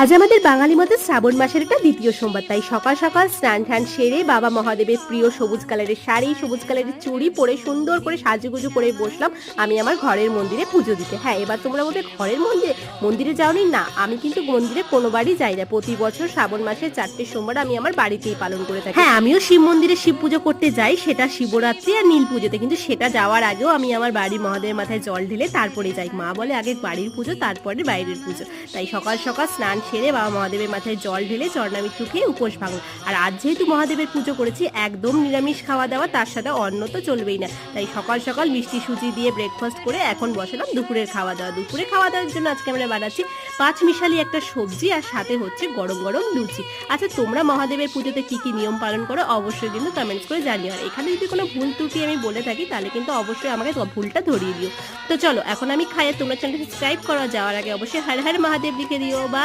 আজ আমাদের বাঙালি মতে শ্রাবণ মাসের একটা দ্বিতীয় সোমবার, তাই সকাল সকাল স্নান টান সেরে বাবা মহাদেবের প্রিয় সবুজ কালারের শাড়ি, সবুজ কালারের চুড়ি পরে সুন্দর করে সাজুগুজু করে বসলাম আমি আমার ঘরের মন্দিরে পুজো দিতে। হ্যাঁ, এবার তোমরা বলবে ঘরের মন্দিরে যাওনি? না, আমি কিন্তু মন্দিরে কোনোবারই যাই না। প্রতি বছর শ্রাবণ মাসের 4টে সোমবার আমি আমার বাড়িতেই পালন করে থাকি। হ্যাঁ, আমিও শিব মন্দিরে শিব পুজো করতে যাই, সেটা শিবরাত্রি আর নীল পুজোতে, কিন্তু সেটা যাওয়ার আগেও আমি আমার বাড়ির মহাদেবের মাথায় জল ঢেলে তারপরে যাই। মা বলে আগে বাড়ির পুজো তারপরে বাইরের পুজো, তাই সকাল সকাল স্নান সেরে বাবা মহাদেবের মাথায় জল ঢেলে চরণামৃত্যু খেয়ে উপোস ভাঙো। আর আজ যেহেতু মহাদেবের পুজো করেছি, একদম নিরামিষ খাওয়া দাওয়া, তার সাথে অন্ন তো চলবেই না, তাই সকাল সকাল মিষ্টি সুজি দিয়ে ব্রেকফাস্ট করে এখন বসালাম দুপুরের খাওয়া দাওয়া। দুপুরে খাওয়া দাওয়ার জন্য আজকে আমরা বানাচ্ছি পাঁচমিশালি একটা সবজি, আর সাথে হচ্ছে গরম গরম লুচি। আচ্ছা, তোমরা মহাদেবের পুজোতে কি কি নিয়ম পালন করো অবশ্যই কিন্তু কমেন্টস করে জানিও। আর এখানে যদি কোনো ভুল ত্রুটি আমি বলে থাকি তাহলে কিন্তু অবশ্যই আমাকে ভুলটা ধরিয়ে দিও। তো চলো এখন আমি খাই, তোমরা চ্যানেলটা সাবস্ক্রাইব করা যাওয়ার আগে অবশ্যই হর হর মহাদেব লিখে দিও। বা